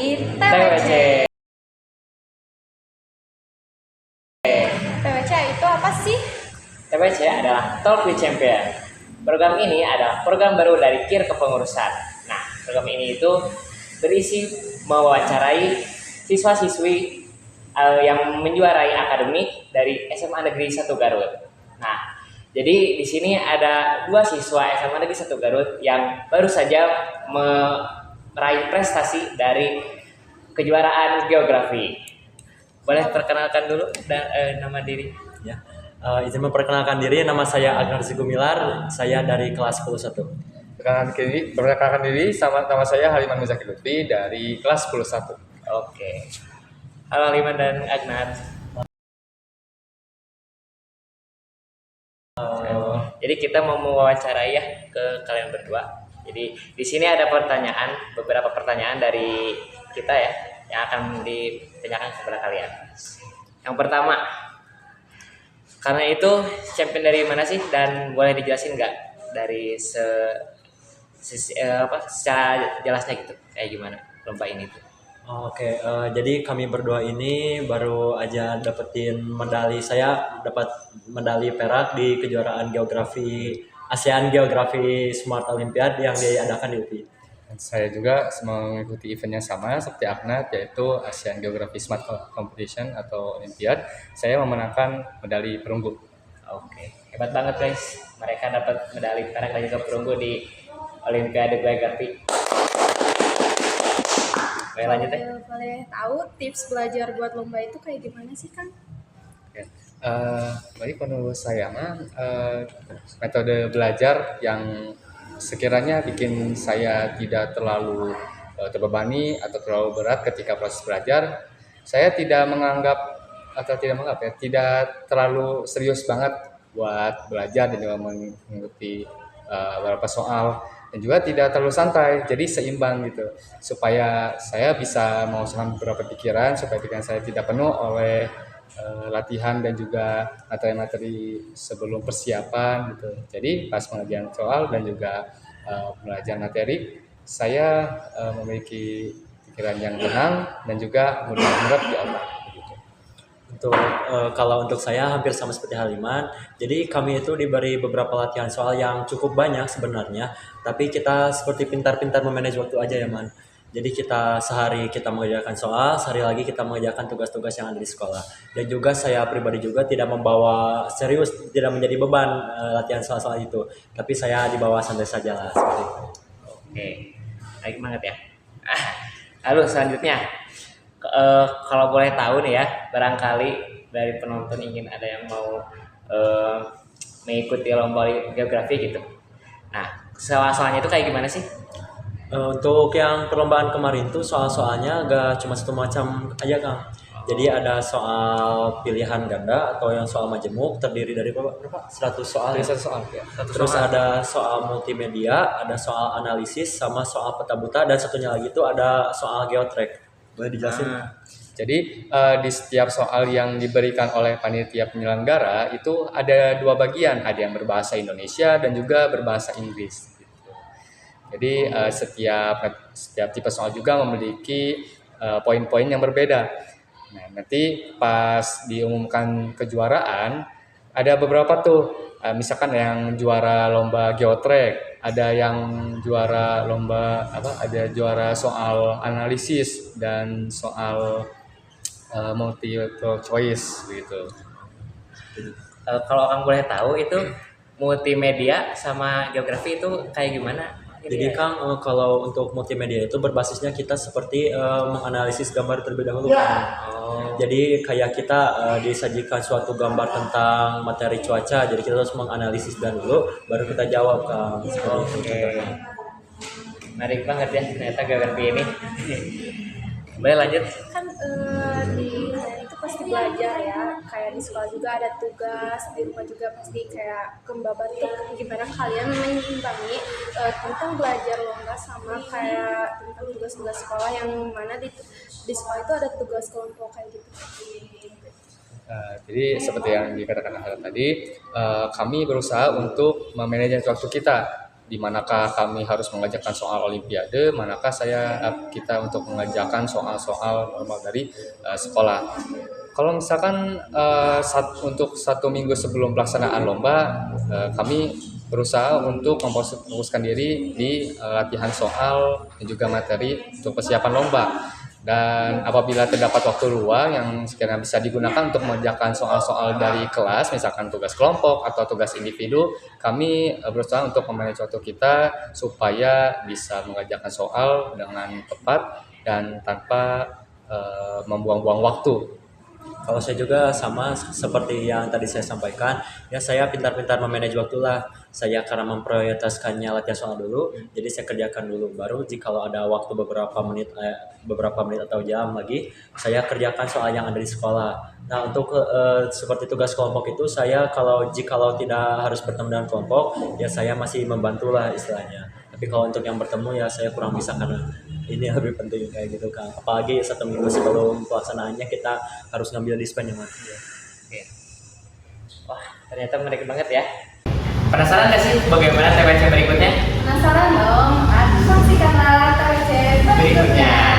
di TWC. TWC. TWC itu apa sih? TWC adalah Talk with Champion. Program ini adalah program baru dari KIR Kepengurusan. Nah, program ini itu berisi mewawancarai siswa-siswi yang menjuarai akademik dari SMA Negeri 1 Garut. Nah, jadi di sini ada 2 siswa SMA Negeri 1 Garut yang baru saja meraih prestasi dari kejuaraan geografi. Boleh perkenalkan dulu nama diri? Ya. Izin memperkenalkan diri, nama saya Agnar Gumilar, saya dari kelas 11. Perkenalkan diri, nama saya Haliman Muzaki Lutfi dari kelas 11. Oke. Halo Haliman dan Agnar. Jadi kita mau mewawancarai ya ke kalian berdua. Jadi di sini ada beberapa pertanyaan dari kita ya yang akan ditanyakan kepada kalian. Yang pertama, karena itu champion dari mana sih, dan boleh dijelasin nggak dari secara jelasnya gitu kayak gimana lomba ini tuh? Oke, jadi kami berdua ini baru aja dapetin medali. Saya dapat medali perak di kejuaraan geografi ASEAN Geografi Smart Olympiad yang diadakan di UPI. Saya juga mengikuti event yang sama seperti Agnat, yaitu ASEAN Geography Smart Competition atau Olympiad. Saya memenangkan medali perunggu. Oke, hebat banget guys. Mereka dapat medali perak dan juga perunggu di Olimpiade Geografi. Boleh lanjut ya? Boleh tahu tips belajar buat lomba itu kayak gimana sih, Kang? Ya. Baik, menurut saya metode belajar yang sekiranya bikin saya tidak terlalu terbebani atau terlalu berat ketika proses belajar. Saya tidak tidak terlalu serius banget buat belajar dan juga mengikuti beberapa soal, dan juga tidak terlalu santai, jadi seimbang gitu, supaya saya bisa mengosongkan beberapa pikiran, supaya pikiran saya tidak penuh oleh latihan dan juga materi-materi sebelum persiapan gitu. Jadi pas pengajian soal dan juga belajar materi, saya memiliki pikiran yang tenang dan juga mudah menyerap di otak. Kalau untuk saya hampir sama seperti Haliman. Jadi kami itu diberi beberapa latihan soal yang cukup banyak sebenarnya, tapi kita seperti pintar-pintar memanage waktu aja ya Man. Jadi sehari kita mengerjakan soal, sehari lagi kita mengerjakan tugas-tugas yang ada di sekolah. Dan juga saya pribadi juga tidak membawa serius, tidak menjadi beban latihan soal-soal itu. Tapi saya dibawa santai saja lah seperti itu. Oke, baik banget ya. Lalu selanjutnya, kalau boleh tahu nih ya, barangkali dari penonton ingin ada yang mau mengikuti lomba geografi gitu. Nah, soal-soalnya itu kayak gimana sih? Untuk yang perlombaan kemarin tuh soal-soalnya agak cuma satu macam aja Kang. Jadi ada soal pilihan ganda atau yang soal majemuk terdiri dari berapa? 100 soal. Jadi satu soal ya. Terus ada soal multimedia, ada soal analisis, sama soal peta buta, dan satunya lagi itu ada soal geotrack. Boleh dijelasin? Jadi di setiap soal yang diberikan oleh panitia penyelenggara itu ada 2 bagian, ada yang berbahasa Indonesia dan juga berbahasa Inggris. Jadi setiap tipe soal juga memiliki poin-poin yang berbeda. Nah, nanti pas diumumkan kejuaraan ada beberapa tuh, misalkan yang juara lomba geotrack, ada yang juara ada juara soal analisis dan soal multiple choice gitu. Kalau kamu boleh tahu itu multimedia sama geografi itu kayak gimana? Jadi Kang, kalau untuk multimedia itu berbasisnya kita seperti menganalisis gambar terlebih dahulu Kang. Jadi kayak kita disajikan suatu gambar tentang materi cuaca, jadi kita harus menganalisis dulu, baru kita jawab Kang. Oke. Menarik banget ya ternyata geografi ini. Boleh lanjut? Kan di itu pasti belajar ya, kayak di sekolah juga ada tugas, di rumah juga pasti kayak kembabat tuh gimana kalian menyimbangi tentang belajar lomba sama kayak tentang tugas-tugas sekolah yang mana di sekolah itu ada tugas kelompok kayak gitu. Jadi seperti yang dikatakan Ahad tadi, kami berusaha untuk memanage waktu kita di manakah kami harus mengerjakan soal olimpiade, manakah kita untuk mengerjakan soal-soal normal dari sekolah. Kalau misalkan untuk 1 minggu sebelum pelaksanaan lomba, kami berusaha untuk memfokuskan diri di latihan soal dan juga materi untuk persiapan lomba. Dan apabila terdapat waktu luang yang sekiranya bisa digunakan untuk mengerjakan soal-soal dari kelas, misalkan tugas kelompok atau tugas individu, kami berusaha untuk memanage waktu kita supaya bisa mengerjakan soal dengan tepat dan tanpa membuang-buang waktu. Kalau saya juga sama seperti yang tadi saya sampaikan, ya saya pintar-pintar memanage waktu lah. Saya karena memprioritaskannya latihan soal dulu, jadi saya kerjakan dulu. Baru jika ada waktu beberapa menit atau jam lagi, saya kerjakan soal yang ada di sekolah. Nah untuk seperti tugas kelompok itu, saya jikalau tidak harus bertemu dengan kelompok, ya saya masih membantu lah istilahnya. Tapi kalau untuk yang bertemu ya saya kurang bisa karena ini lebih penting kayak gitu kan. Apalagi 1 minggu sebelum pelaksanaannya kita harus ngambil dispen ya, Mas. Oke. Wah, ternyata menarik banget ya. Penasaran nggak sih bagaimana TWC berikutnya? Penasaran dong? Saksikanlah TWC berikutnya.